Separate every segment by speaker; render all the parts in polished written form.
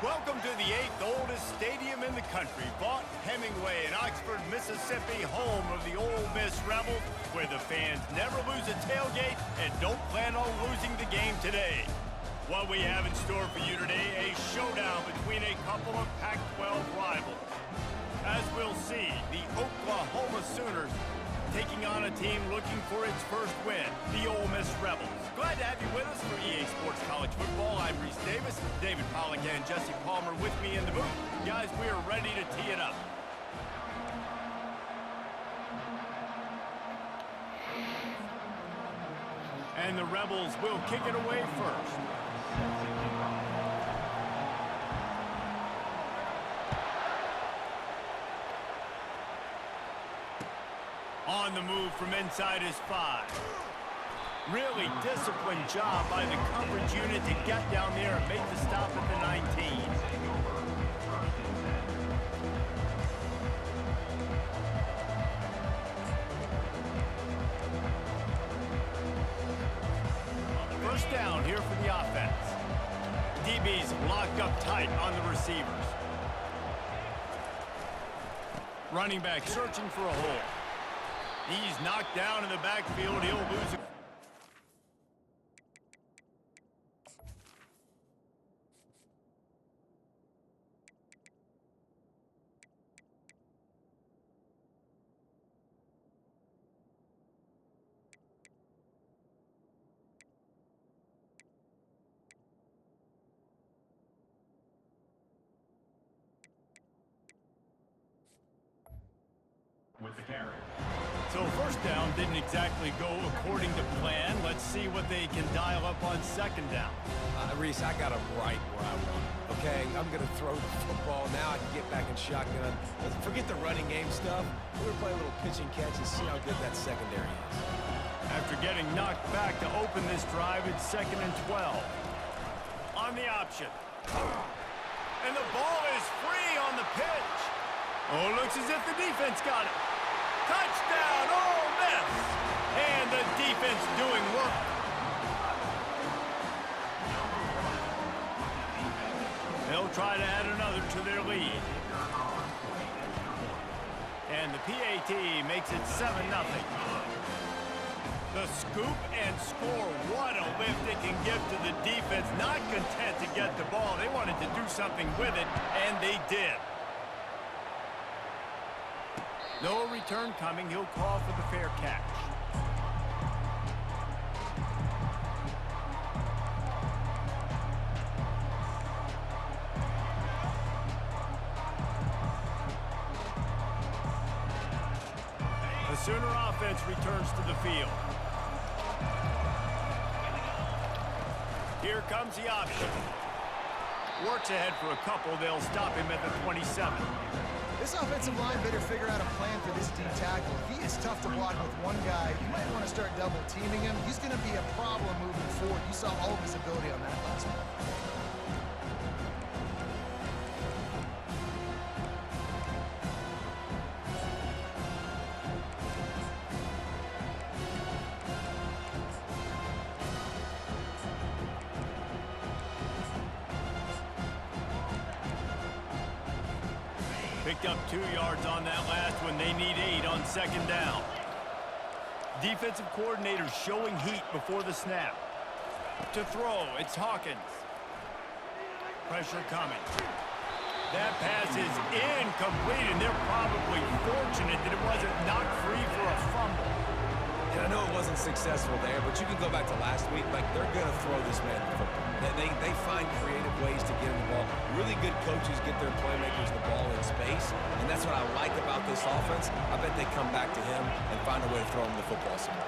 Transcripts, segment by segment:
Speaker 1: Welcome to the 8th oldest stadium in the country, Vaught Hemingway in Oxford, Mississippi, home of the Ole Miss Rebels, where the fans never lose a tailgate and don't plan on losing the game today. What we have in store for you today, a showdown between a couple of Pac-12 rivals. As we'll see, the Oklahoma Sooners taking on a team looking for its first win, the Ole Miss Rebels. Glad to have you with us for EA Sports College Football. I'm Reese Davis, David Pollack and Jesse Palmer with me in the booth. Guys, we are ready to tee it up. And the Rebels will kick it away first. On the move from inside his 5. Really disciplined job by the coverage unit to get down there and make the stop at the 19. First down here for the offense. DB's locked up tight on the receivers. Running back searching for a hole. He's knocked down in the backfield. He'll lose it.
Speaker 2: With the carry.
Speaker 1: So first down didn't exactly go according to plan. Let's see what they can dial up on second down.
Speaker 3: Reese, I got him right where I want him. Okay, I'm going to throw the football. Now I can get back in shotgun. Forget the running game stuff. We're going to play a little pitch and catch and see how good that secondary is.
Speaker 1: After getting knocked back to open this drive, it's 2nd and 12. On the option. And the ball is free on the pitch. Oh, looks as if the defense got it. Touchdown, Ole Miss! And the defense doing work. They'll try to add another to their lead. And the PAT makes it 7-0. The scoop and score. What a lift it can give to the defense. Not content to get the ball. They wanted to do something with it, and they did. No return coming. He'll call for the fair catch. The Sooner offense returns to the field. Here comes the option. Works ahead for a couple. They'll stop him at the 27.
Speaker 4: This offensive line better figure out a plan for this D tackle. He is tough to block with one guy. You might want to start double teaming him. He's going to be a problem moving forward. You saw all of his ability on that last one.
Speaker 1: Picked up 2 yards on that last one. They need 8 on second down. Defensive coordinator showing heat before the snap. To throw, it's Hawkins. Pressure coming. That pass is incomplete, and they're probably fortunate that it wasn't knocked free for a fumble.
Speaker 3: And I know it wasn't successful there, but you can go back to last week. Like, they're going to throw this man the football. They find creative ways to get him the ball. Really good coaches get their playmakers the ball in space, and that's what I like about this offense. I bet they come back to him and find a way to throw him the football somewhere.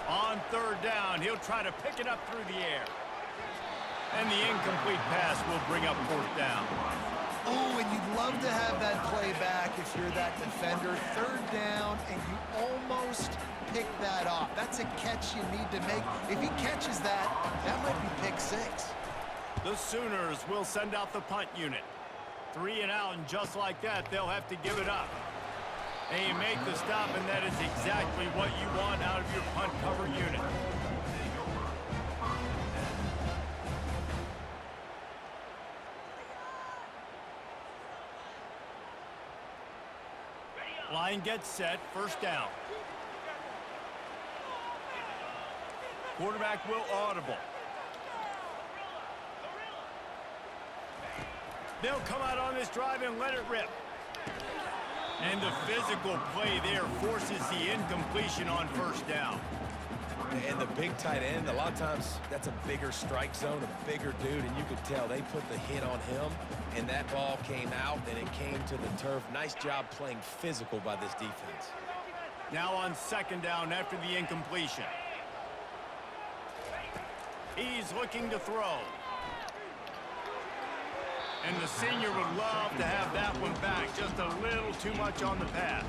Speaker 1: On third down, he'll try to pick it up through the air. And the incomplete pass will bring up fourth down.
Speaker 4: Oh, and you'd love to have that play back if you're that defender. Third down, and you almost pick that off. That's a catch you need to make. If he catches that, that might be pick 6.
Speaker 1: The Sooners will send out the punt unit. 3 and out, and just like that, they'll have to give it up. And you make the stop, and that is exactly what you want out of your punt cover unit. Line gets set, first down. Quarterback will audible. They'll come out on this drive and let it rip. And the physical play there forces the incompletion on first down.
Speaker 3: And the big tight end, a lot of times that's a bigger strike zone, a bigger dude, and you could tell they put the hit on him, and that ball came out, and it came to the turf. Nice job playing physical by this defense.
Speaker 1: Now on second down after the incompletion. He's looking to throw. And the senior would love to have that one back. Just a little too much on the pass.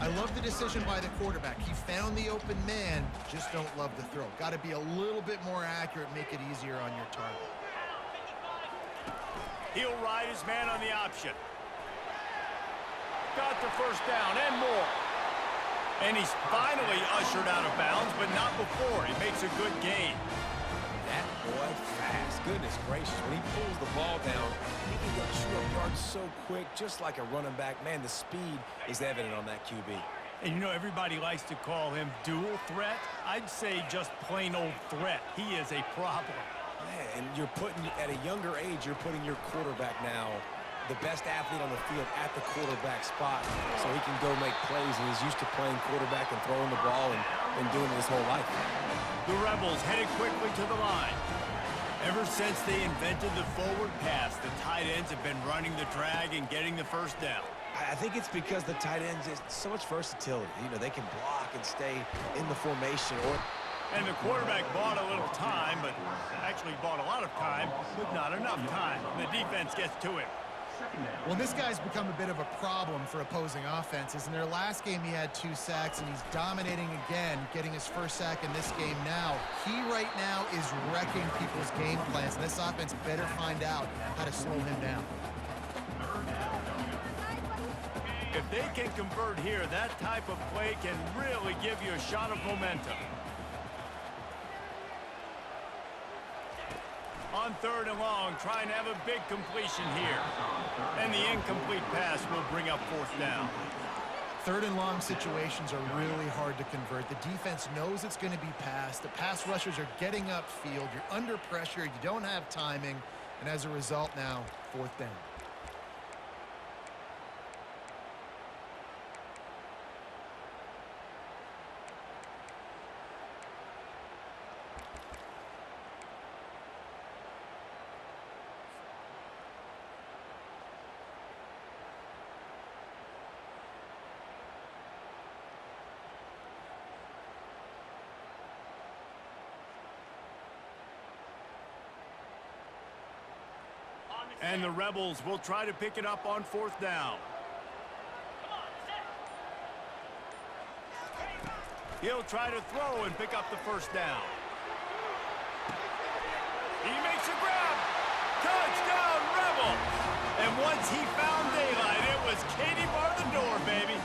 Speaker 4: I love the decision by the quarterback. He found the open man, just don't love the throw. Got to be a little bit more accurate, make it easier on your target.
Speaker 1: He'll ride his man on the option. Got the first down and more. And he's finally ushered out of bounds, but not before. He makes a good gain.
Speaker 3: That boy fast. Goodness gracious. When he pulls the ball down, he can get you up yards so quick, just like a running back. Man, the speed is evident on that QB.
Speaker 1: And you know, everybody likes to call him dual threat. I'd say just plain old threat. He is a problem.
Speaker 3: Yeah, and you're putting, at a younger age, you're putting your quarterback now, the best athlete on the field, at the quarterback spot, so he can go make plays, and he's used to playing quarterback and throwing the ball and doing it his whole life.
Speaker 1: The Rebels headed quickly to the line. Ever since they invented the forward pass, the tight ends have been running the drag and getting the first down.
Speaker 3: I think it's because the tight ends is so much versatility. You know, they can block and stay in the formation.
Speaker 1: And the quarterback bought a little time, but actually bought a lot of time, but not enough time. The defense gets to him.
Speaker 4: Well, this guy's become a bit of a problem for opposing offenses. In their last game, he had 2 sacks, and he's dominating again, getting his first sack in this game now. He right now is wrecking people's game plans, and this offense better find out how to slow him down.
Speaker 1: If they can convert here, that type of play can really give you a shot of momentum. On third and long, trying to have a big completion here. And the incomplete pass will bring up fourth down.
Speaker 4: Third and long situations are really hard to convert. The defense knows it's going to be passed. The pass rushers are getting upfield. You're under pressure. You don't have timing. And as a result now, fourth down.
Speaker 1: And the Rebels will try to pick it up on fourth down. He'll try to throw and pick up the first down. He makes a grab. Touchdown, Rebels! And once he found daylight, it was Katie bar the door, baby.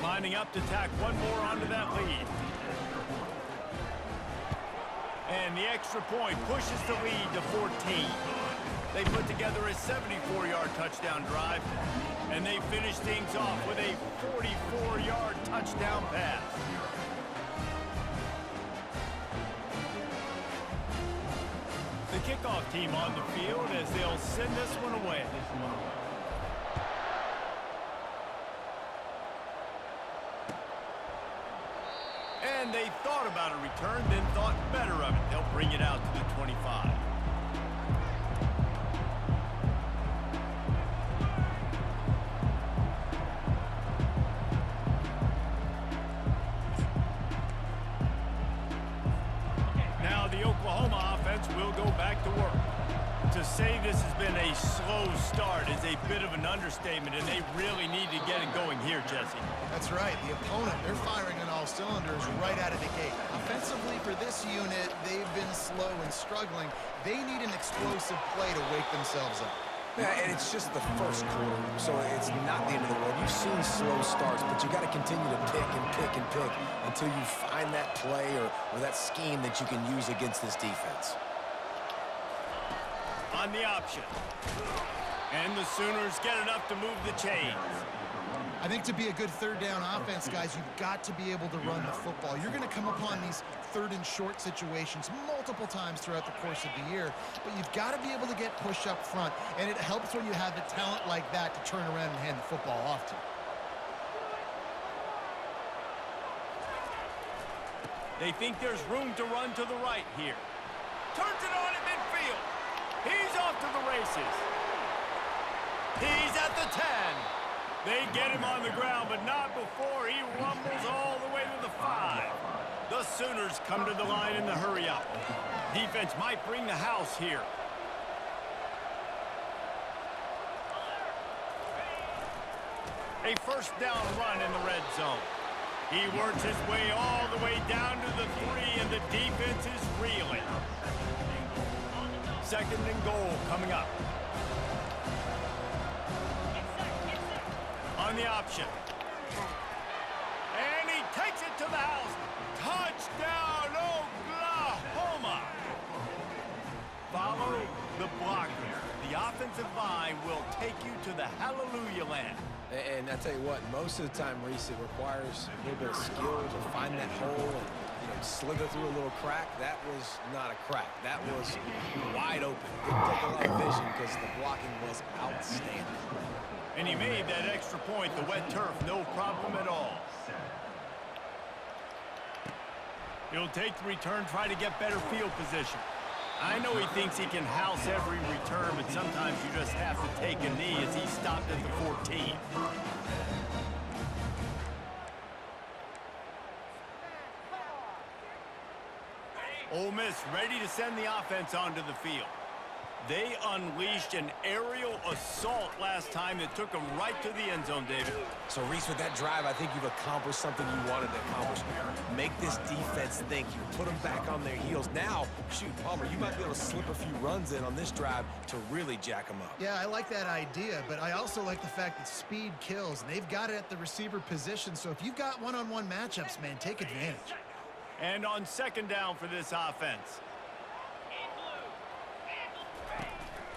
Speaker 1: Lining up to tack one more onto that lead. And the extra point pushes the lead to 14. They put together a 74-yard touchdown drive, and they finish things off with a 44-yard touchdown pass. The kickoff team on the field as they'll send this one away. And they thought about a return, then thought better of it. They'll bring it out to the 25. Now the Oklahoma offense will go back to work. To say this has been a slow start is a bit of an understatement, and they really need to get it going here, Jesse.
Speaker 4: That's right. The opponent, they're firing on all cylinders right out of the gate. Offensively for this unit, they've been slow and struggling. They need an explosive play to wake themselves up.
Speaker 3: Yeah, and it's just the first quarter, so it's not the end of the world. You've seen slow starts, but you got to continue to pick and pick and pick until you find that play or that scheme that you can use against this defense.
Speaker 1: On the option. And the Sooners get enough to move the chains.
Speaker 4: I think to be a good third down offense, guys, you've got to be able to run the football. You're going to come upon these third and short situations multiple times throughout the course of the year, but you've got to be able to get push up front, and it helps when you have the talent like that to turn around and hand the football off to.
Speaker 1: They think there's room to run to the right here. Turns it on at midfield. He's off to the races. He's at the 10. They get him on the ground, but not before he rumbles all the way to the 5. The Sooners come to the line in the hurry-up. Defense might bring the house here. A first down run in the red zone. He works his way all the way down to the 3, and the defense is reeling. Second and goal coming up. On the option. And he takes it to the house. Touchdown, Oklahoma! Follow the blockers. The offensive line will take you to the hallelujah land.
Speaker 3: And I tell you what, most of the time, Reese, it requires a little bit of skill to find that hole and slither through a little crack. That was not a crack. That was wide open. Didn't take a lot of vision because the blocking was outstanding.
Speaker 1: And he made that extra point, the wet turf, no problem at all. He'll take the return, try to get better field position. I know he thinks he can house every return, but sometimes you just have to take a knee as he stopped at the 14. Ole Miss ready to send the offense onto the field. They unleashed an aerial assault last time that took them right to the end zone, David.
Speaker 3: So, Reese, with that drive, I think you've accomplished something you wanted to accomplish. Make this defense think. You put them back on their heels. Now, shoot, Palmer, you might be able to slip a few runs in on this drive to really jack them up.
Speaker 4: Yeah, I like that idea, but I also like the fact that speed kills, and they've got it at the receiver position. So if you've got one-on-one matchups, man, take advantage.
Speaker 1: And on second down for this offense.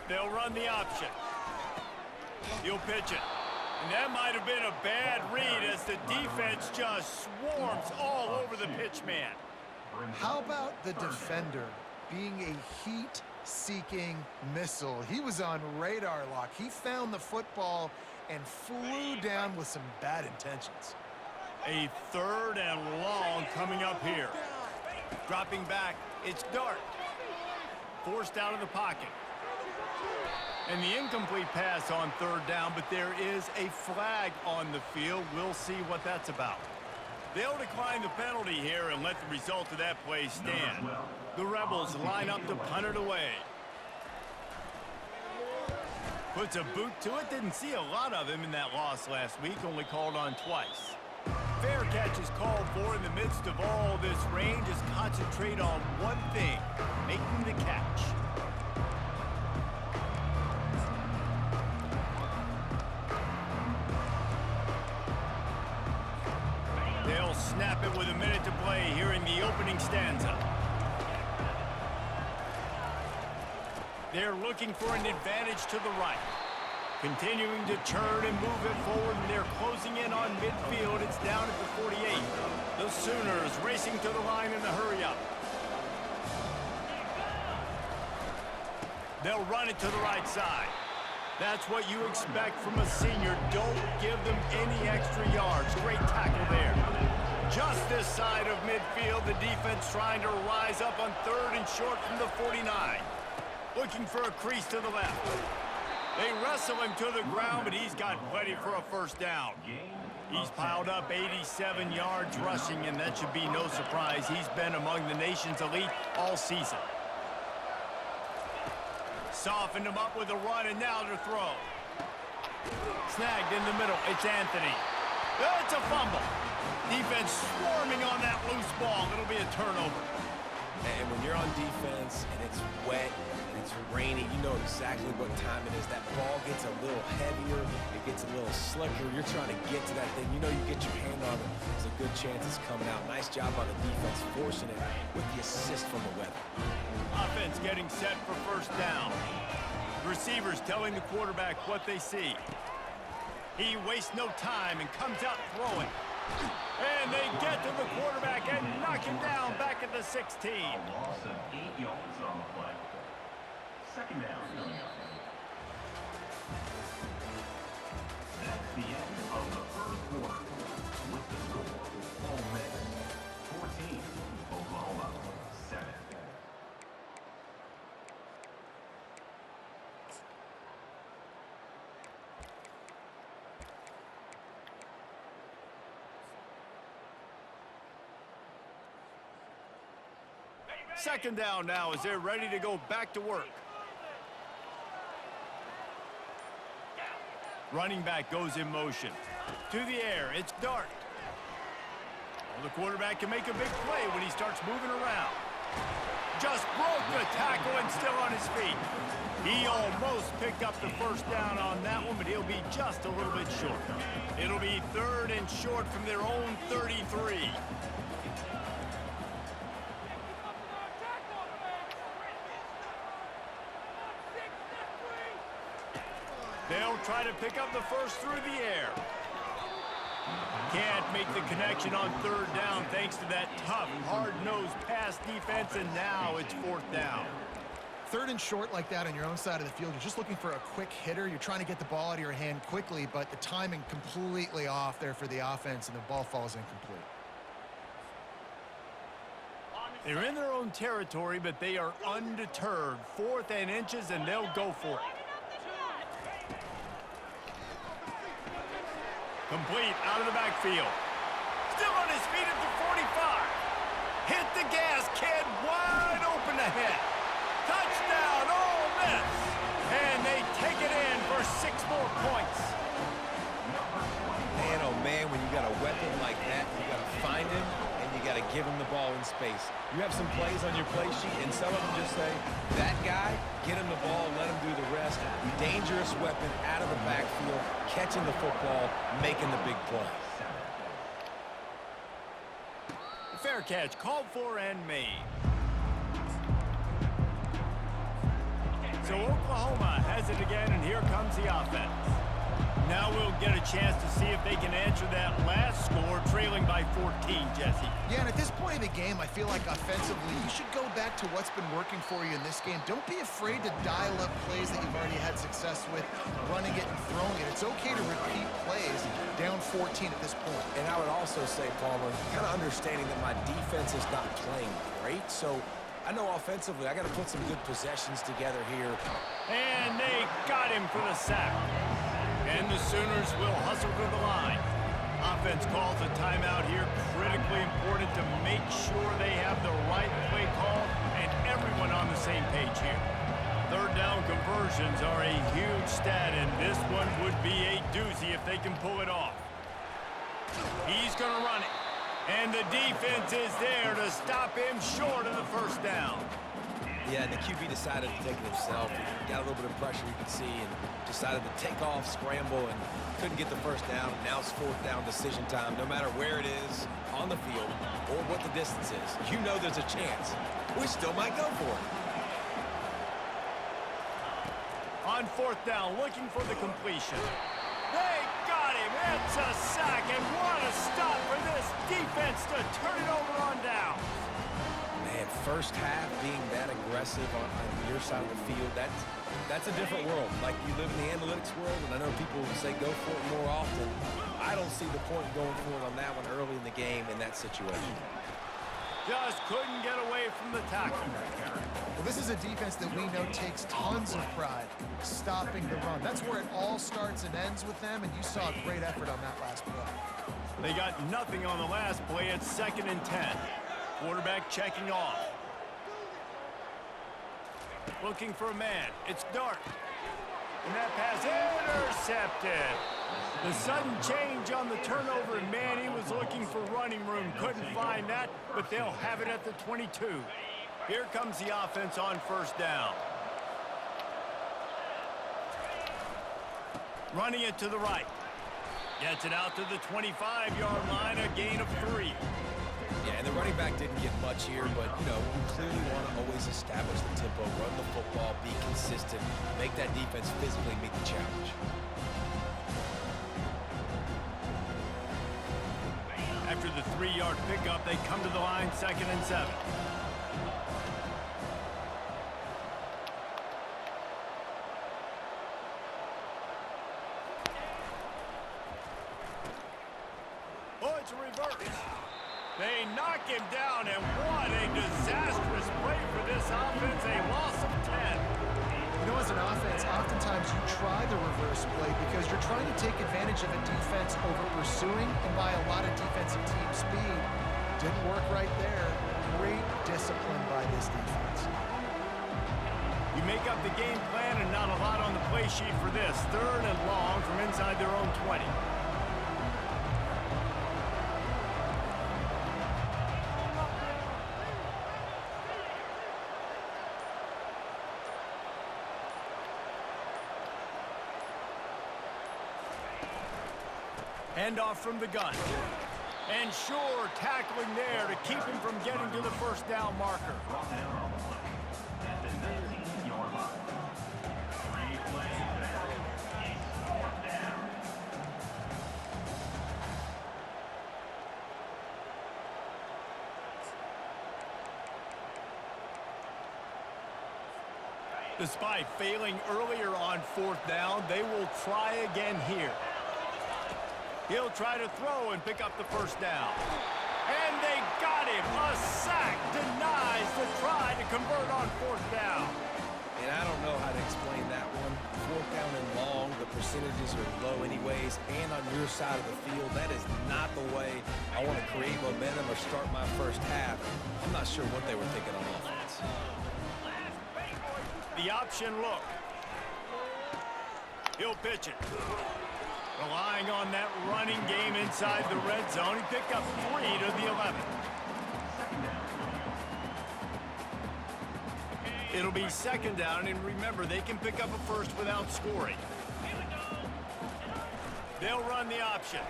Speaker 1: They'll run the option. He'll pitch it. And that might have been a bad read as the defense just swarms all over the pitch man.
Speaker 4: How about the defender being a heat-seeking missile? He was on radar lock. He found the football and flew down with some bad intentions.
Speaker 1: A third and long coming up here. Dropping back, it's Dart. Forced out of the pocket. And the incomplete pass on third down, but there is a flag on the field. We'll see what that's about. They'll decline the penalty here and let the result of that play stand. The Rebels line up to punt it away. Puts a boot to it. Didn't see a lot of him in that loss last week, only called on twice. Fair catch is called for in the midst of all this rain. Just concentrate on one thing, making the catch. They'll snap it with a minute to play here in the opening stanza. They're looking for an advantage to the right. Continuing to churn and move it forward, and they're closing in on midfield. It's down at the 48. The Sooners racing to the line in the hurry-up. They'll run it to the right side. That's what you expect from a senior. Don't give them any extra yards. Great tackle there. Just this side of midfield, the defense trying to rise up on third and short from the 49. Looking for a crease to the left. They wrestle him to the ground, but he's got plenty for a first down. He's piled up 87 yards rushing, and that should be no surprise. He's been among the nation's elite all season. Softened him up with a run, and now to throw. Snagged in the middle. It's Anthony. It's a fumble. Defense swarming on that loose ball. It'll be a turnover.
Speaker 3: And when you're on defense and it's wet and it's rainy, you know exactly what time it is. That ball gets a little heavier. It gets a little slicker. You're trying to get to that thing. You know you get your hand on it. There's a good chance it's coming out. Nice job on the defense forcing it with the assist from the weather.
Speaker 1: Offense getting set for first down. Receivers telling the quarterback what they see. He wastes no time and comes out throwing. And they get to the quarterback and knock him down back at the 16.
Speaker 2: A loss of 8 yards on the play. Second down. That's the end of the first quarter. With the score, Ole Miss 14, Oklahoma 7.
Speaker 1: Second down now as they're ready to go back to work. Running back goes in motion. To the air, it's Dart. Well, the quarterback can make a big play when he starts moving around. Just broke the tackle and still on his feet. He almost picked up the first down on that one, but he'll be just a little bit short. It'll be 3rd and short from their own 33. They'll try to pick up the first through the air. Can't make the connection on 3rd down thanks to that tough, hard-nosed pass defense, and now it's 4th down.
Speaker 4: 3rd and short like that on your own side of the field, you're just looking for a quick hitter. You're trying to get the ball out of your hand quickly, but the timing completely off there for the offense, and the ball falls incomplete.
Speaker 1: They're in their own territory, but they are undeterred. 4th and inches, and they'll go for it. Complete out of the backfield. Still on his feet at the 45. Hit the gas, kid. Wide open ahead. Touchdown, Ole Miss. And they take it in for 6 more points.
Speaker 3: Man, oh man, when you got a weapon like that, you got to find him and you got to give him the ball in space. You have some plays on your play sheet, and some of them just say, that guy, get him the ball, let him do the rest. Dangerous weapon out of the backfield, catching the football, making the big play.
Speaker 1: Fair catch, called for and made. So Oklahoma has it again, and here comes the offense. Now we'll get a chance to see if they can answer that last score, trailing by 14, Jesse.
Speaker 4: Yeah, and at this point in the game, I feel like offensively, you should go back to what's been working for you in this game. Don't be afraid to dial up plays that you've already had success with, running it and throwing it. It's okay to repeat plays down 14 at this point.
Speaker 3: And I would also say, Palmer, kind of understanding that my defense is not playing great, so I know offensively I got to put some good possessions together here.
Speaker 1: And they got him for the sack. And the Sooners will hustle to the line. Offense calls a timeout here. Critically important to make sure they have the right play call and everyone on the same page here. 3rd down conversions are a huge stat, and this one would be a doozy if they can pull it off. He's going to run it. And the defense is there to stop him short of the first down.
Speaker 3: Yeah, and the QB decided to take it himself. He got a little bit of pressure, you can see, and decided to take off, scramble, and couldn't get the first down. Now it's 4th down decision time. No matter where it is on the field or what the distance is, you know there's a chance. We still might go for it.
Speaker 1: On 4th down, looking for the completion. They got him. It's a sack, and what a stop for this defense to turn it over on down.
Speaker 3: Man, first half being that aggressive on your side of the field, that's a different world. Like, you live in the analytics world, and I know people say go for it more often. I don't see the point going for it on that one early in the game in that situation.
Speaker 1: Just couldn't get away from the tackle.
Speaker 4: Well, this is a defense that we know takes tons of pride stopping the run. That's where it all starts and ends with them, and you saw a great effort on that last play.
Speaker 1: They got nothing on the last play. It's 2nd and 10. Quarterback checking off. Looking for a man. It's Dart. And that pass intercepted. The sudden change on the turnover, and man, he was looking for running room. Couldn't find that, but they'll have it at the 22. Here comes the offense on first down. Running it to the right. Gets it out to the 25-yard line, a gain of 3.
Speaker 3: Yeah, and the running back didn't get much here, but, you know, you clearly want to always establish the tempo, run the football, be consistent, make that defense physically meet the challenge.
Speaker 1: After the 3-yard pickup, they come to the line, 2nd and 7. Oh, it's a reverse. They knock him down, and what a disastrous play for this offense, a loss of 10.
Speaker 4: You know, as an offense, oftentimes you try the reverse play because you're trying to take advantage of a defense over pursuing and by a lot of defensive team speed. Didn't work right there. Great discipline by this defense.
Speaker 1: You make up the game plan and not a lot on the play sheet for this. 3rd and long from inside their own 20. Handoff from the gun. And sure, tackling there to keep him from getting to the first down marker.
Speaker 2: Brought down on the play at the 19-yard line. 3 plays back. It's 4th down.
Speaker 1: Despite failing earlier on 4th down, they will try again here. He'll try to throw and pick up the first down. And they got him. A sack denies the try to convert on 4th down.
Speaker 3: And I don't know how to explain that one. 4th down and long, the percentages are low anyways, and on your side of the field, that is not the way I want to create momentum or start my first half. I'm not sure what they were thinking on offense.
Speaker 1: The option look. He'll pitch it. Relying on that running game inside the red zone. He picked up 3 to the 11. It'll be 2nd down, and remember, they can pick up a first without scoring. They'll run the option.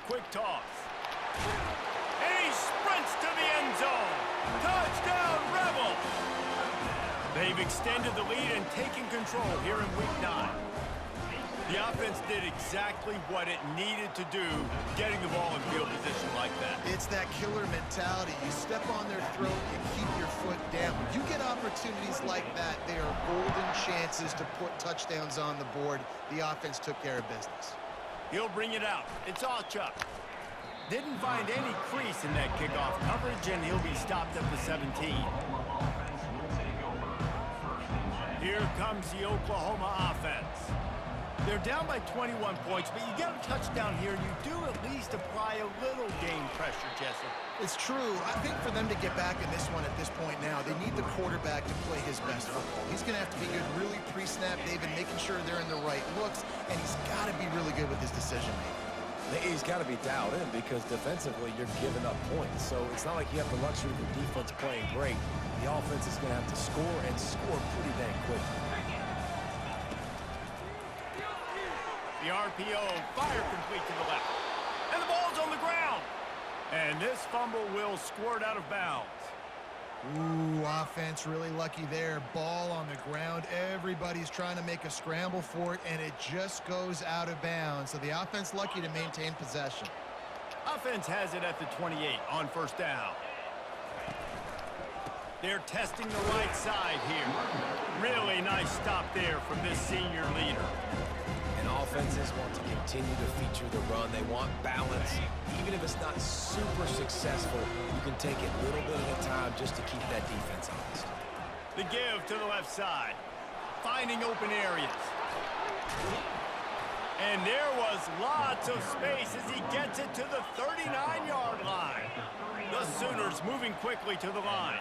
Speaker 1: Quick toss. And he sprints to the end zone. Touchdown, Rebels! They've extended the lead and taken control here in Week 9. The offense did exactly what it needed to do, getting the ball in field position like that.
Speaker 4: It's that killer mentality. You step on their throat, you keep your foot down. When you get opportunities like that, they are golden chances to put touchdowns on the board. The offense took care of business.
Speaker 1: He'll bring it out. It's Allchuck. Didn't find any crease in that kickoff coverage, and he'll be stopped at the 17. Here comes the Oklahoma offense. They're down by 21 points, but you get a touchdown here, and you do at least apply a little game pressure, Jesse.
Speaker 4: It's true. I think for them to get back in this one at this point now, they need the quarterback to play his best football. He's going to have to be good really pre-snap, David, making sure they're in the right looks, and he's got to be really good with his decision-making.
Speaker 3: He's got to be dialed in because defensively you're giving up points. So it's not like you have the luxury of the defense playing great. The offense is going to have to score and score pretty dang quickly.
Speaker 1: The RPO, fire complete to the left. And the ball's on the ground. And this fumble will squirt out of bounds.
Speaker 4: Ooh, offense really lucky there. Ball on the ground. Everybody's trying to make a scramble for it, and it just goes out of bounds. So the offense lucky to maintain possession.
Speaker 1: Offense has it at the 28 on first down. They're testing the right side here. Really nice stop there from this senior leader.
Speaker 3: And offenses want to continue to feature the run. They want balance. Even if it's not super successful, you can take it little bit at a time just to keep that defense honest.
Speaker 1: The give to the left side. Finding open areas. And there was lots of space as he gets it to the 39-yard line. The Sooners moving quickly to the line.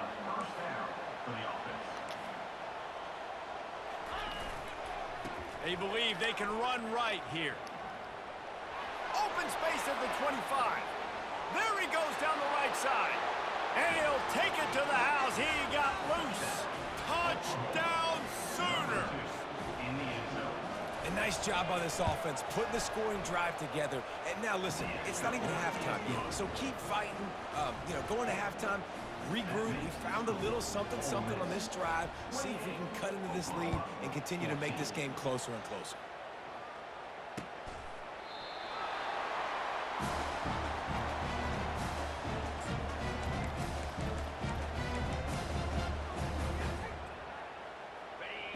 Speaker 1: They believe they can run right here. Open space at the 25. There he goes down the right side. And he'll take it to the house. He got loose. Touchdown Sooners.
Speaker 2: In the end zone.
Speaker 3: A nice job on this offense, putting the scoring drive together. And now listen, it's not even halftime yet, so keep fighting. Going to halftime, regroup. We found a little something on this drive. See if we can cut into this lead and continue to make this game closer and closer.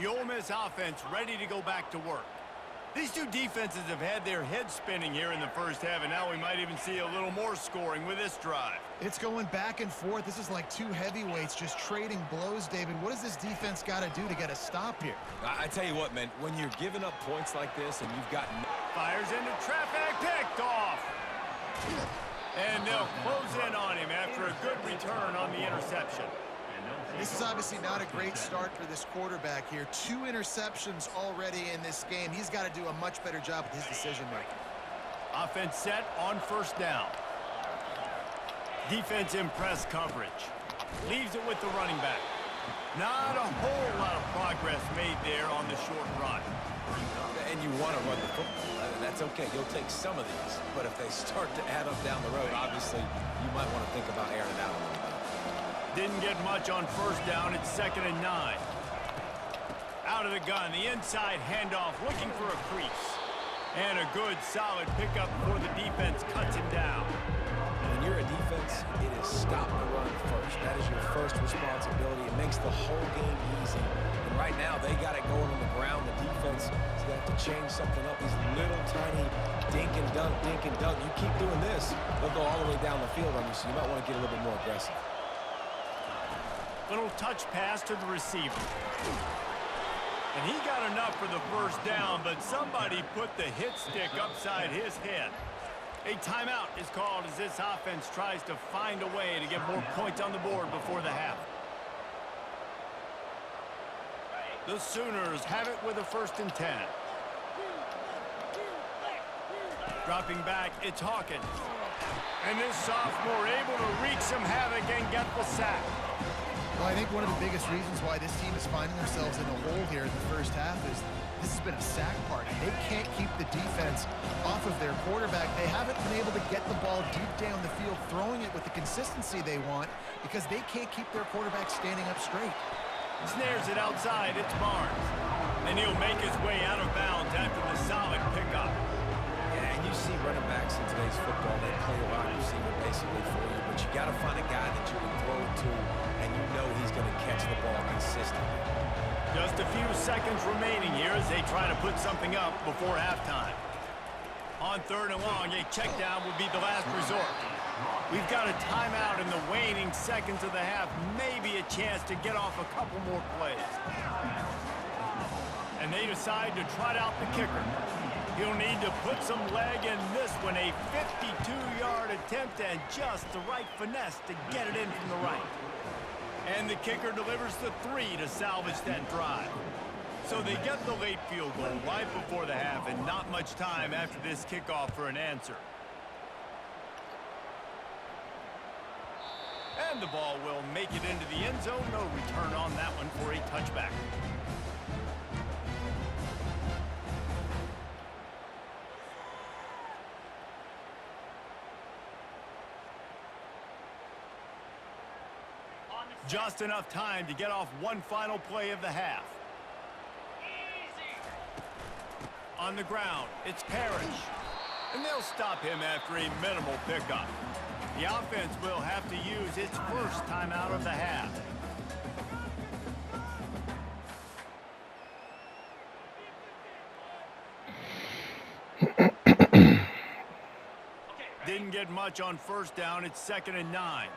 Speaker 1: The Ole Miss offense ready to go back to work. These two defenses have had their heads spinning here in the first half, and now we might even see a little more scoring with this drive.
Speaker 4: It's going back and forth. This is like two heavyweights just trading blows, David. What does this defense got to do to get a stop here?
Speaker 3: I tell you what, man, when you're giving up points like this and you've got...
Speaker 1: Fires into traffic, picked off. And they'll close in on him after a good return on the interception.
Speaker 4: This is obviously not a great start for this quarterback here. 2 interceptions already in this game. He's got to do a much better job with his decision-making.
Speaker 1: Offense set on first down. Defense in press coverage. Leaves it with the running back. Not a whole lot of progress made there on the short run.
Speaker 3: And you want to run the football. That's okay. You'll take some of these. But if they start to add up down the road, obviously, you might want to think about airing it out a little bit.
Speaker 1: Didn't get much on first down. It's 2nd and 9. Out of the gun, the inside handoff, looking for a crease. And a good, solid pickup before the defense cuts him down.
Speaker 3: When you're a defense, it is stop the run first. That is your first responsibility. It makes the whole game easy. And right now, they got it going on the ground. The defense is going to have to change something up. These little tiny dink and dunk, dink and dunk. You keep doing this, they'll go all the way down the field on you, so you might want to get a little bit more aggressive.
Speaker 1: Little touch pass to the receiver. And he got enough for the first down, but somebody put the hit stick upside his head. A timeout is called as this offense tries to find a way to get more points on the board before the half. The Sooners have it with a 1st and 10. Dropping back, it's Hawkins. And this sophomore able to wreak some havoc and get the sack.
Speaker 4: Well, I think one of the biggest reasons why this team is finding themselves in a hole here in the first half is this has been a sack party. They can't keep the defense off of their quarterback. They haven't been able to get the ball deep down the field, throwing it with the consistency they want because they can't keep their quarterback standing up straight.
Speaker 1: Snares it outside, it's Barnes. And he'll make his way out of bounds after the solid pickup.
Speaker 3: Yeah, and you see running backs in today's football, they play a wide receiver basically for you, but you got to find a guy that you can throw it to, and you know he's going to catch the ball consistently.
Speaker 1: Just a few seconds remaining here as they try to put something up before halftime. On 3rd and long, a check down would be the last resort. We've got a timeout in the waning seconds of the half, maybe a chance to get off a couple more plays. And they decide to trot out the kicker. He'll need to put some leg in this one, a 52-yard attempt and just the right finesse to get it in from the right. And the kicker delivers the 3 to salvage that drive. So they get the late field goal right before the half and not much time after this kickoff for an answer. And the ball will make it into the end zone. No return on that one for a touchback. Just enough time to get off one final play of the half. On the ground, it's Parrish. And they'll stop him after a minimal pickup. The offense will have to use its first timeout of the half. Didn't get much on first down. It's 2nd and 9.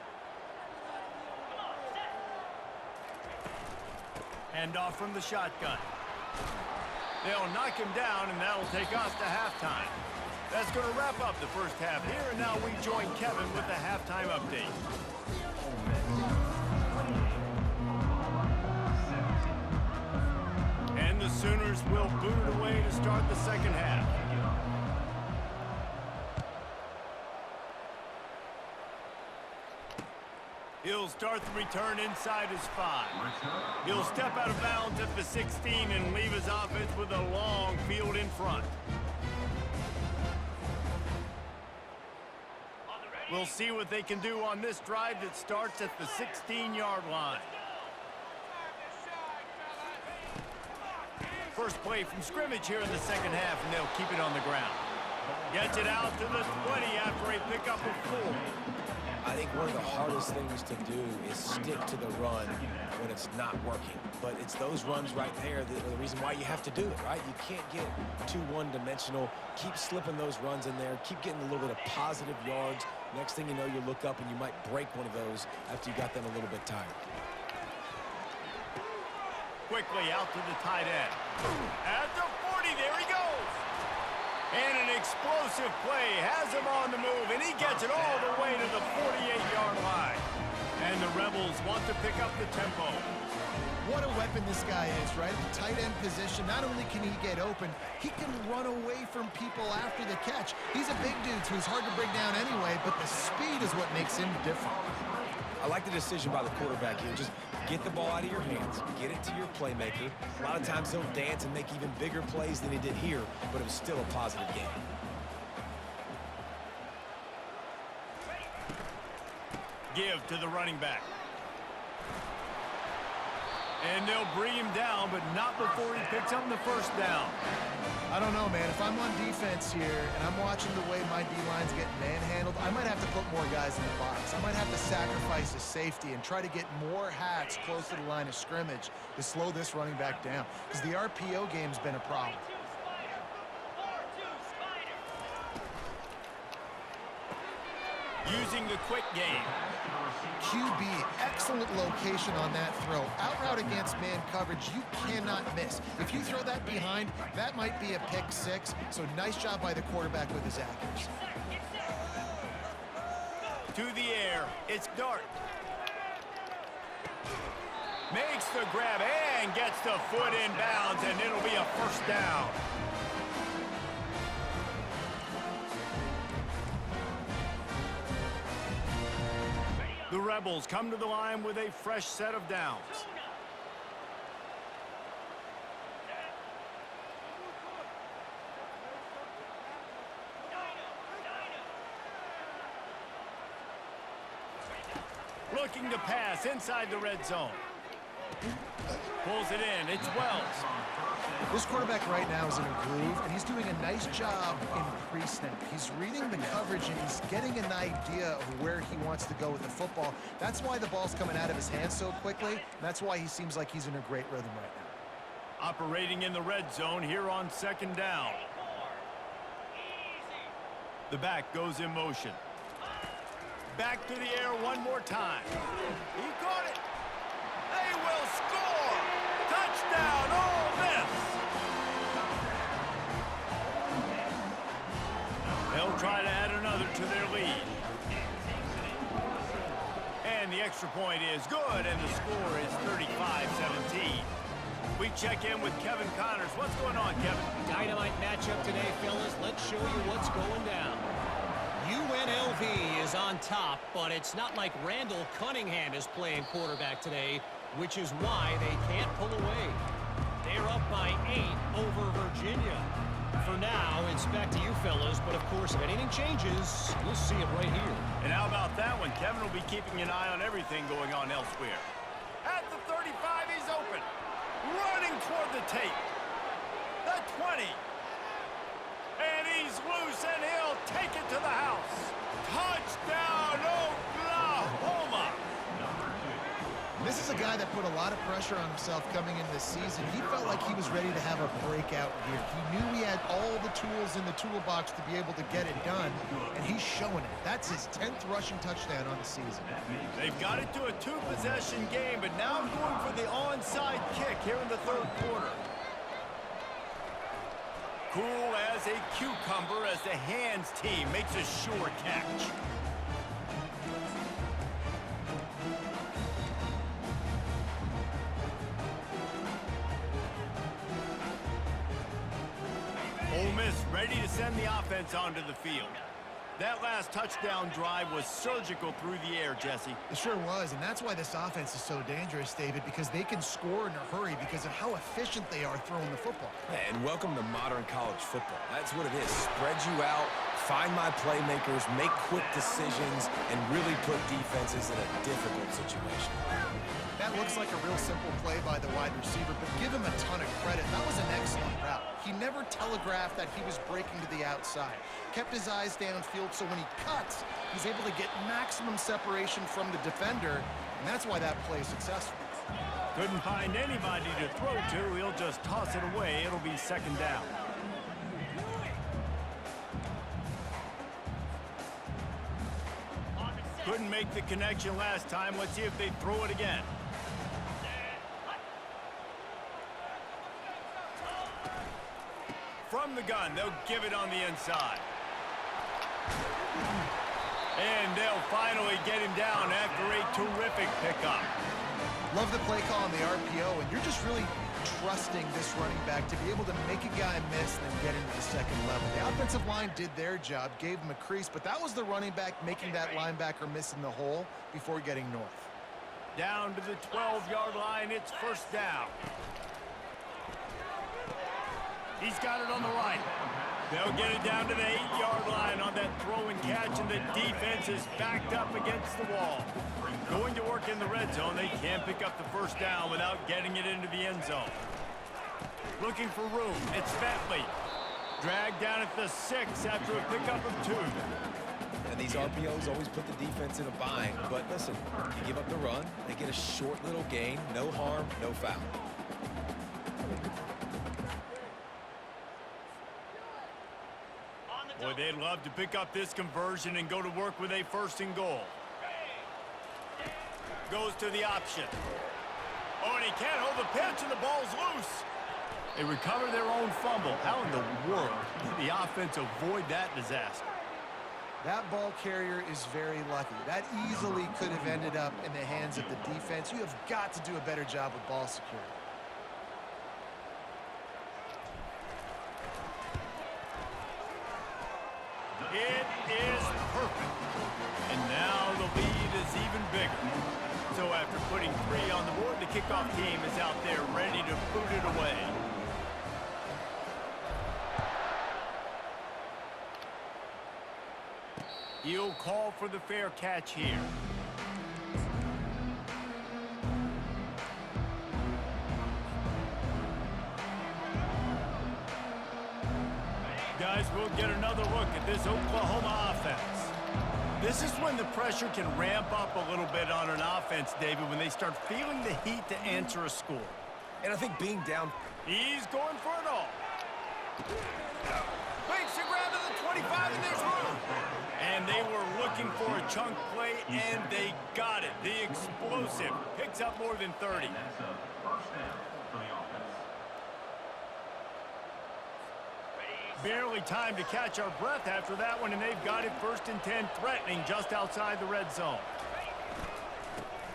Speaker 1: Handoff from the shotgun. They'll knock him down, and that'll take us to halftime. That's going to wrap up the first half here, and now we join Kevin with the halftime update. And the Sooners will boot it away to start the second half. He'll He'll start the return inside his 5. He'll step out of bounds at the 16 and leave his offense with a long field in front. We'll see what they can do on this drive that starts at the 16-yard line. First play from scrimmage here in the second half, and they'll keep it on the ground. Gets it out to the 20 after a pickup of 4.
Speaker 3: I think one of the hardest things to do is stick to the run when it's not working. But it's those runs right there that are the reason why you have to do it, right? You can't get too one-dimensional. Keep slipping those runs in there. Keep getting a little bit of positive yards. Next thing you know, you look up and you might break one of those after you got them a little bit tired.
Speaker 1: Quickly out to the tight end. At the 40, there he goes. And an explosive play has him on the move, and he gets it all the way to the 48-yard line. And the Rebels want to pick up the tempo.
Speaker 4: What a weapon this guy is, right? The tight end position, not only can he get open, he can run away from people after the catch. He's a big dude, so he's hard to bring down anyway, but the speed is what makes him different.
Speaker 3: I like the decision by the quarterback here. Just get the ball out of your hands, get it to your playmaker. A lot of times he'll dance and make even bigger plays than he did here, but it was still a positive game.
Speaker 1: Give to the running back. And they'll bring him down, but not before he picks up the first down.
Speaker 4: I don't know, man. If I'm on defense here and I'm watching the way my D-line's getting manhandled, I might have to put more guys in the box. I might have to sacrifice a safety and try to get more hats close to the line of scrimmage to slow this running back down, because the RPO game's been a problem.
Speaker 1: Using the quick game.
Speaker 4: QB, excellent location on that throw. Out route against man coverage, you cannot miss. If you throw that behind, that might be a pick 6. So nice job by the quarterback with his accuracy.
Speaker 1: To the air, it's Dart. Makes the grab and gets the foot in bounds, and it'll be a first down. The Rebels come to the line with a fresh set of downs. Looking to pass inside the red zone. Pulls it in. It's Wells.
Speaker 4: This quarterback right now is in a groove, and he's doing a nice job in pre-snap. He's reading the coverage, and he's getting an idea of where he wants to go with the football. That's why the ball's coming out of his hands so quickly, and that's why he seems like he's in a great rhythm right now.
Speaker 1: Operating in the red zone here on second down. The back goes in motion. Back to the air one more time. He caught it. They will score. Touchdown, Ole Miss. They'll try to add another to their lead. And the extra point is good, and the score is 35-17. We check in with Kevin Connors. What's going on, Kevin?
Speaker 5: Dynamite matchup today, fellas. Let's show you what's going down. UNLV is on top, but it's not like Randall Cunningham is playing quarterback today, which is why they can't pull away. They're up by 8 over Virginia. For now, it's back to you fellas, but of course, if anything changes, you'll see it right here.
Speaker 1: And how about that one? Kevin will be keeping an eye on everything going on elsewhere. At the 35, he's open. Running toward the tape. The 20. And he's loose, and he'll take it to the house. Touchdown, Oklahoma!
Speaker 4: This is a guy that put a lot of pressure on himself coming into this season. He felt like he was ready to have a breakout year. He knew he had all the tools in the toolbox to be able to get it done, and he's showing it. That's his 10th rushing touchdown on the season.
Speaker 1: They've got it to a 2-possession game, but now going for the onside kick here in the third quarter. Cool as a cucumber as the hands team makes a sure catch. Ole Miss ready to send the offense onto the field. That last touchdown drive was surgical through the air, Jesse.
Speaker 4: It sure was, and that's why this offense is so dangerous, David, because they can score in a hurry because of how efficient they are throwing the football.
Speaker 3: And welcome to modern college football. That's what it is. Spread you out, find my playmakers, make quick decisions, and really put defenses in a difficult situation.
Speaker 4: That looks like a real simple play by the wide receiver, but give him a ton of credit. That was an excellent route. He never telegraphed that he was breaking to the outside. Kept his eyes downfield, so when he cuts, he's able to get maximum separation from the defender, and that's why that play is successful.
Speaker 1: Couldn't find anybody to throw to. He'll just toss it away. It'll be second down. Couldn't make the connection last time. Let's see if they throw it again. From the gun, they'll give it on the inside. And they'll finally get him down after a terrific pickup.
Speaker 4: Love the play call on the RPO, and you're just really trusting this running back to be able to make a guy miss and then get into the second level. The offensive line did their job, gave him a crease, but that was the running back making that linebacker miss in the hole before getting north.
Speaker 1: Down to the 12-yard line, it's first down. He's got it on the right. They'll get it down to the 8-yard line on that throw and catch, and the defense is backed up against the wall. Going to work in the red zone, they can't pick up the first down without getting it into the end zone. Looking for room, it's Bentley. Dragged down at the 6 after a pickup of 2.
Speaker 3: And these RPOs always put the defense in a bind. But listen, you give up the run, they get a short little gain, no harm, no foul.
Speaker 1: Boy, they'd love to pick up this conversion and go to work with a first and goal. Goes to the option. Oh, and he can't hold the pitch, and the ball's loose. They recover their own fumble. How in the world did the offense avoid that disaster?
Speaker 4: That ball carrier is very lucky. That easily could have ended up in the hands of the defense. You have got to do a better job with ball security.
Speaker 1: It is perfect. And now the lead is even bigger. So after putting 3 on the board, the kickoff team is out there ready to boot it away. He'll call for the fair catch here. Guys, we'll get another look at this Oklahoma offense. This is when the pressure can ramp up a little bit on an offense, David, when they start feeling the heat to answer a score.
Speaker 3: And I think being down...
Speaker 1: He's going for it all. Makes a grab to the 25, and there's room. And they were looking for a chunk play, and they got it. The explosive picks up more than 30.
Speaker 2: That's a first down for the offense.
Speaker 1: Barely time to catch our breath after that one, and they've got it first and 10, threatening just outside the red zone.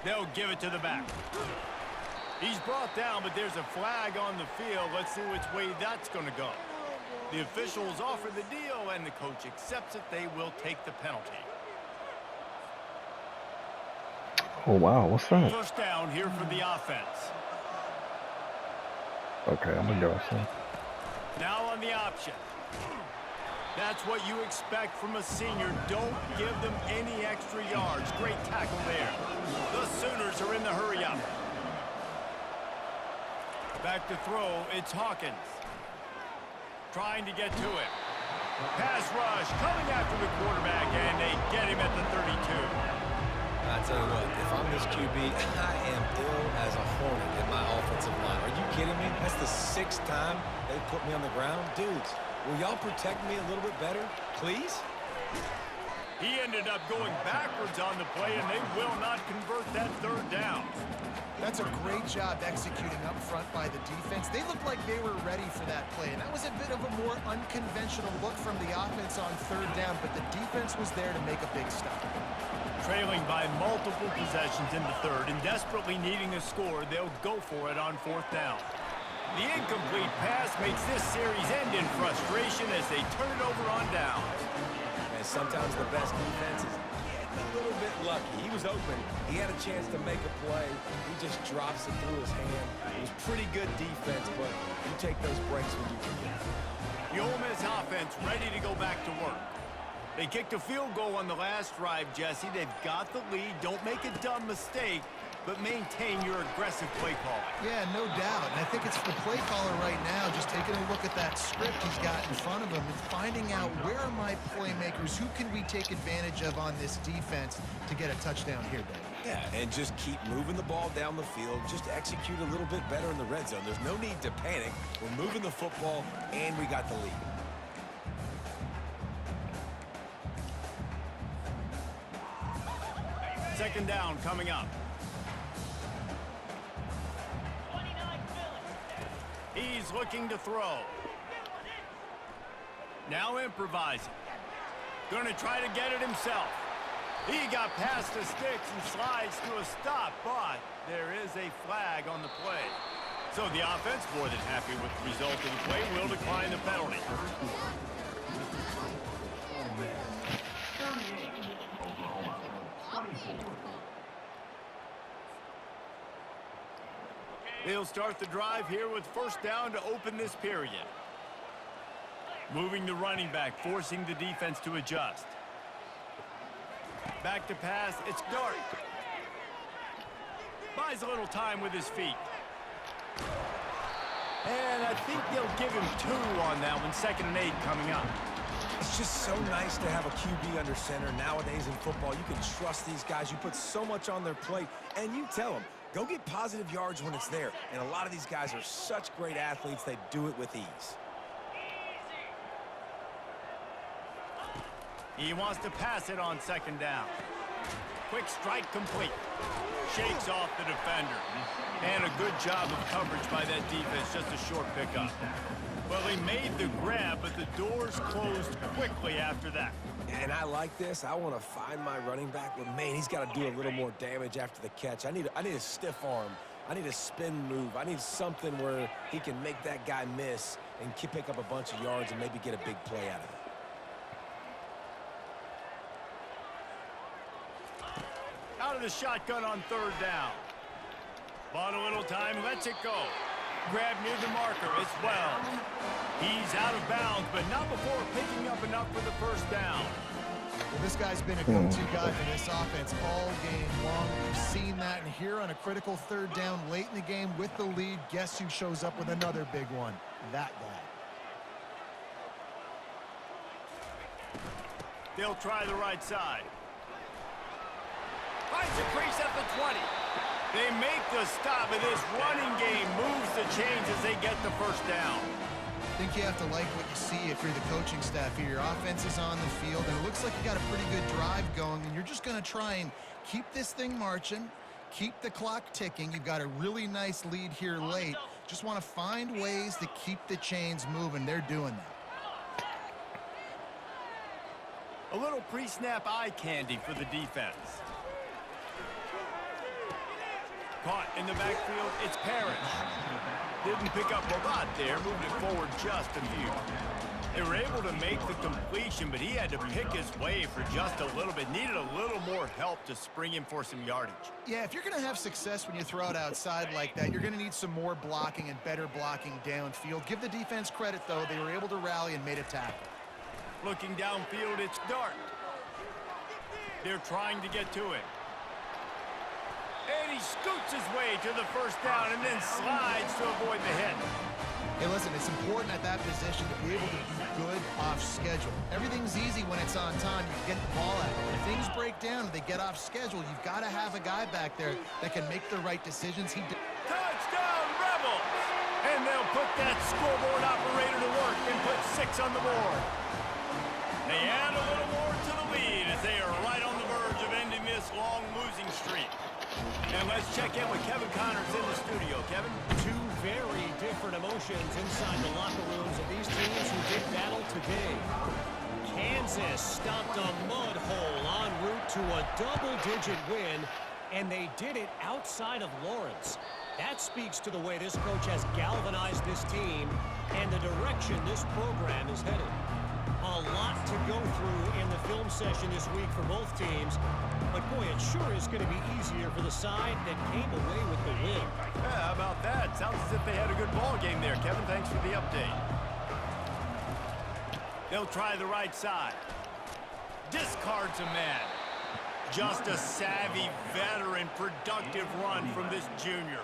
Speaker 1: They'll give it to the back. He's brought down, but there's a flag on the field. Let's see which way that's going to go. The officials offer the deal, and the coach accepts it. They will take the penalty.
Speaker 6: Oh, wow. What's that?
Speaker 1: First down here for the offense.
Speaker 6: Okay, I'm going to go. So.
Speaker 1: Now on the option. That's what you expect from a senior. Don't give them any extra yards. Great tackle there. The Sooners are in the hurry-up. Back to throw, it's Hawkins. Trying to get to it. Pass rush, coming after the quarterback, and they get him at the 32.
Speaker 3: I tell you what, if I'm this QB, I am ill as a hornet in my offensive line. Are you kidding me? That's the 6th time they've put me on the ground. Dudes, will y'all protect me a little bit better, please?
Speaker 1: He ended up going backwards on the play, and they will not convert that 3rd down.
Speaker 4: That's a great job executing up front by the defense. They looked like they were ready for that play, and that was a bit of a more unconventional look from the offense on 3rd down, but the defense was there to make a big stop.
Speaker 1: Trailing by multiple possessions in the 3rd and desperately needing a score, they'll go for it on 4th down. The incomplete pass makes this series end in frustration as they turn it over on downs.
Speaker 3: And sometimes the best defense is getting a little bit lucky. He was open. He had a chance to make a play. He just drops it through his hand. It was pretty good defense, but you take those breaks when you can get them.
Speaker 1: The Ole Miss offense ready to go back to work. They kicked a field goal on the last drive, Jesse. They've got the lead. Don't make a dumb mistake, but maintain your aggressive play calling.
Speaker 4: Yeah, no doubt. And I think it's the play caller right now just taking a look at that script he's got in front of him and finding out where are my playmakers, who can we take advantage of on this defense to get a touchdown here, Dave.
Speaker 3: Yeah, and just keep moving the ball down the field. Just execute a little bit better in the red zone. There's no need to panic. We're moving the football, and we got the lead.
Speaker 1: Second down coming up. He's looking to throw. Now improvising. Going to try to get it himself. He got past the sticks and slides to a stop, but there is a flag on the play. So the offense, more than happy with the result of the play, will decline the penalty.
Speaker 2: 38, Oklahoma 24.
Speaker 1: They'll start the drive here with first down to open this period. Moving the running back, forcing the defense to adjust. Back to pass, it's Dart. Buys a little time with his feet. And I think they'll give him 2 on that one, 2nd and 8 coming up.
Speaker 3: It's just so nice to have a QB under center. Nowadays in football, you can trust these guys. You put so much on their plate, and you tell them, go get positive yards when it's there. And a lot of these guys are such great athletes, they do it with ease.
Speaker 1: He wants to pass it on 2nd down. Quick strike complete. Shakes off the defender. And a good job of coverage by that defense, just a short pickup. Well, he made the grab, but the doors closed quickly after that.
Speaker 3: And I like this. I want to find my running back, but man, he's got to do a little more damage after the catch. I need a stiff arm. I need a spin move. I need something where he can make that guy miss and pick up a bunch of yards and maybe get a big play out of it.
Speaker 1: Out of the shotgun on 3rd down. Bought a little time, lets it go. Grab near the marker, it's Wells. He's out of bounds, but not before picking up enough for the first down.
Speaker 4: Well, this guy's been a go-to guy for this offense all game long. We've seen that, and here on a critical 3rd down late in the game with the lead, guess who shows up with another big one? That guy.
Speaker 1: They'll try the right side. Finds a crease at the 20. They make the stop, and this running game moves the chains as they get the first down.
Speaker 4: I think you have to like what you see if you're the coaching staff here. Your offense is on the field, and it looks like you got a pretty good drive going, and you're just going to try and keep this thing marching, keep the clock ticking. You've got a really nice lead here late. Just want to find ways to keep the chains moving. They're doing that.
Speaker 1: A little pre-snap eye candy for the defense. Caught in the backfield, it's Parrish. Didn't pick up a lot there, moved it forward just a few. They were able to make the completion, but he had to pick his way for just a little bit. Needed a little more help to spring him for some yardage.
Speaker 4: Yeah, if you're going to have success when you throw it outside like that, you're going to need some more blocking and better blocking downfield. Give the defense credit, though. They were able to rally and made a tackle.
Speaker 1: Looking downfield, it's Dart. They're trying to get to it. And he scoots his way to the first down and then slides to avoid the hit.
Speaker 4: Hey, listen, it's important at that position to be able to do good off schedule. Everything's easy when it's on time. You get the ball out. When things break down and they get off schedule, you've got to have a guy back there that can make the right decisions.
Speaker 1: Touchdown, Rebels! And they'll put that scoreboard operator to work and put 6 on the board. They add a little more to the lead as they are right on the verge of ending this long losing streak. And let's check in with Kevin Connors in the studio. Kevin?
Speaker 5: 2 very different emotions inside the locker rooms of these teams who did battle today. Kansas stopped a mud hole en route to a double-digit win, and they did it outside of Lawrence. That speaks to the way this coach has galvanized this team and the direction this program is headed. A lot to go through in the film session this week for both teams. But, boy, it sure is going to be easier for the side that came away with the win.
Speaker 1: Yeah, how about that? Sounds as if they had a good ball game there, Kevin. Thanks for the update. They'll try the right side. Discards a man. Just a savvy, veteran, productive run from this junior.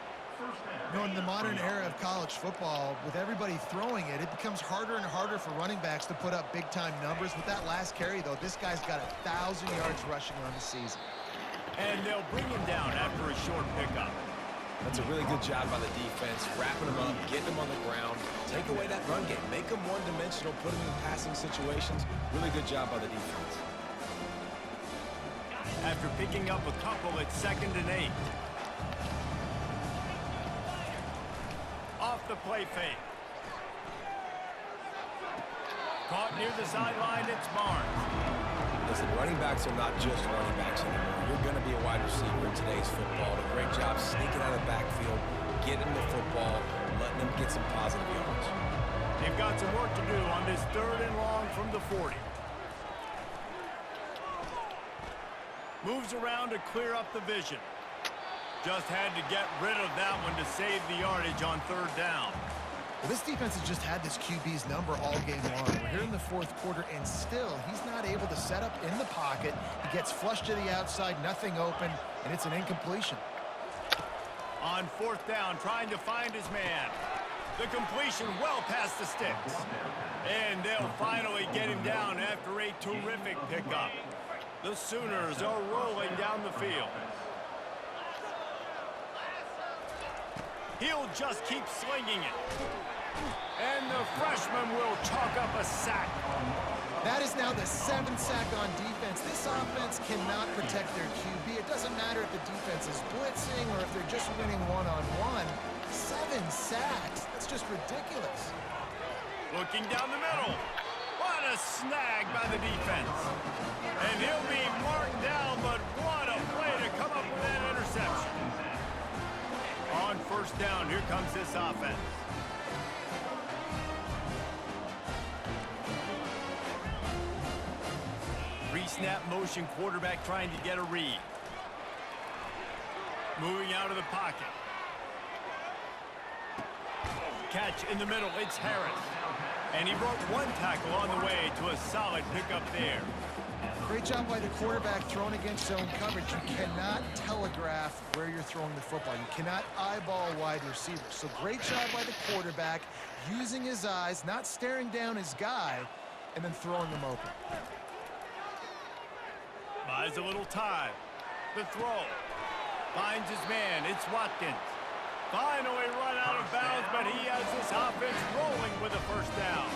Speaker 4: You know, in the modern era of college football, with everybody throwing it, it becomes harder and harder for running backs to put up big-time numbers. With that last carry, though, this guy's got 1,000 yards rushing on the season.
Speaker 1: And they'll bring him down after a short pickup.
Speaker 3: That's a really good job by the defense, wrapping him up, getting him on the ground, take away that run game, make him one-dimensional, put him in passing situations. Really good job by the defense.
Speaker 1: After picking up a couple, it's 2nd and 8. Off the play fake. Caught near the sideline, it's Barnes.
Speaker 3: Listen, running backs are not just running backs anymore. You're going to be a wide receiver in today's football. A great job sneaking out of the backfield, getting the football, letting them get some positive yards.
Speaker 1: They've got some work to do on this 3rd and long from the 40. Moves around to clear up the vision. Just had to get rid of that one to save the yardage on 3rd down.
Speaker 4: Well, this defense has just had this QB's number all game long. We're here in the 4th quarter, and still, he's not able to set up in the pocket. He gets flushed to the outside, nothing open, and it's an incompletion.
Speaker 1: On 4th down, trying to find his man. The completion well past the sticks. And they'll finally get him down after a terrific pickup. The Sooners are rolling down the field. He'll just keep slinging it. And the freshman will chalk up a sack.
Speaker 4: That is now the 7th sack on defense. This offense cannot protect their QB. It doesn't matter if the defense is blitzing or if they're just winning one-on-one. 7 sacks. That's just ridiculous.
Speaker 1: Looking down the middle. What a snag by the defense. And he'll be marked down, but what a play to come up with that interception. On 1st down, here comes this offense. Pre-snap motion, quarterback trying to get a read. Moving out of the pocket. Catch in the middle, it's Harris. And he broke 1 tackle on the way to a solid pickup there.
Speaker 4: Great job by the quarterback throwing against zone coverage. You cannot telegraph where you're throwing the football. You cannot eyeball wide receivers. So great job by the quarterback using his eyes, not staring down his guy, and then throwing him open.
Speaker 1: Buys a little time. The throw. Finds his man. It's Watkins. Finally run out of bounds, but he has this offense rolling with a 1st down.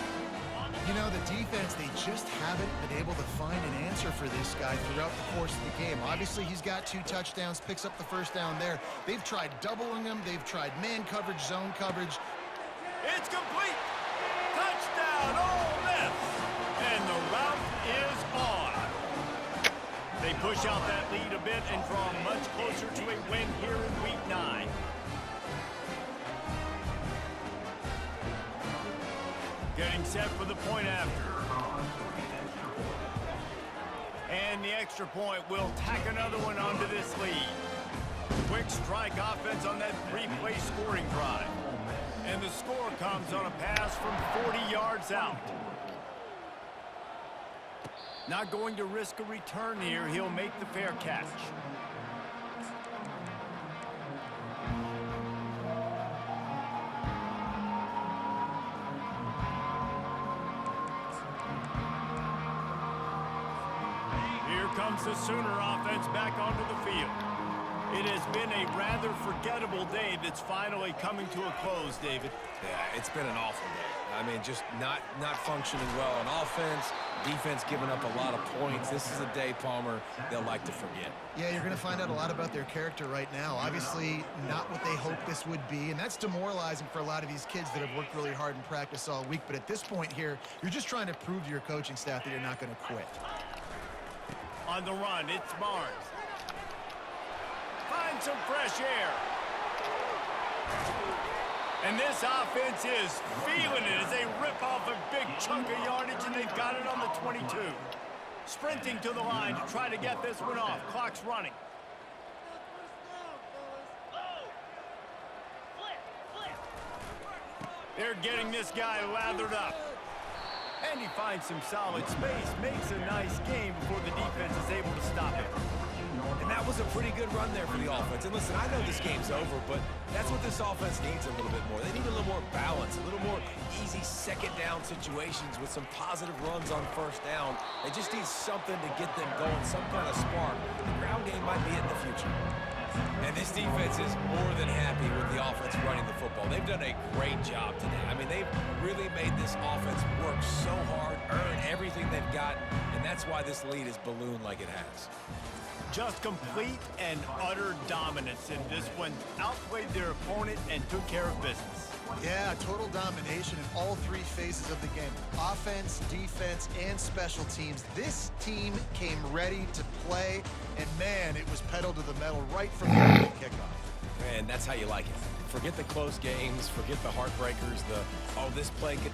Speaker 4: You know, the defense, they just haven't been able to find an answer for this guy throughout the course of the game. Obviously, he's got 2 touchdowns, picks up the 1st down there. They've tried doubling him. They've tried man coverage, zone coverage.
Speaker 1: It's complete. Touchdown, Ole Miss. And the route is on. They push out that lead a bit and draw much closer to a win here in Week 9. Getting set for the point after. And the extra point will tack another one onto this lead. Quick strike offense on that 3-play scoring drive. And the score comes on a pass from 40 yards out. Not going to risk a return here. He'll make the fair catch. Comes the Sooner offense back onto the field. It has been a rather forgettable day that's finally coming to a close, David.
Speaker 3: Yeah, it's been an awful day. I mean, just not functioning well on offense, defense giving up a lot of points. This is a day, Palmer, they'll like to forget.
Speaker 4: Yeah, you're going to find out a lot about their character right now. Obviously, not what they hoped this would be, and that's demoralizing for a lot of these kids that have worked really hard in practice all week. But at this point here, you're just trying to prove to your coaching staff that you're not going to quit.
Speaker 1: On the run, it's Barnes. Find some fresh air. And this offense is feeling it as they rip off a big chunk of yardage, and they've got it on the 22. Sprinting to the line to try to get this one off. Clock's running. They're getting this guy lathered up. And he finds some solid space, makes a nice game before the defense is able to stop it.
Speaker 3: And that was a pretty good run there for the offense. And listen, I know this game's over, but that's what this offense needs a little bit more. They need a little more balance, a little more easy second down situations with some positive runs on first down. They just need something to get them going, some kind of spark. The ground game might be it in the future. And this defense is more than happy with the offense running the football. They've done a great job today. I mean, they've really made this offense work so hard, earn everything they've got, and that's why this lead is ballooned like it has.
Speaker 1: Just complete and utter dominance in this one. Outplayed their opponent and took care of business.
Speaker 4: Yeah, total domination in all three phases of the game. Offense, defense, and special teams. This team came ready to play, and man, it was pedal to the metal right from the early kickoff.
Speaker 3: And that's how you like it. Forget the close games, forget the heartbreakers, oh, this play could...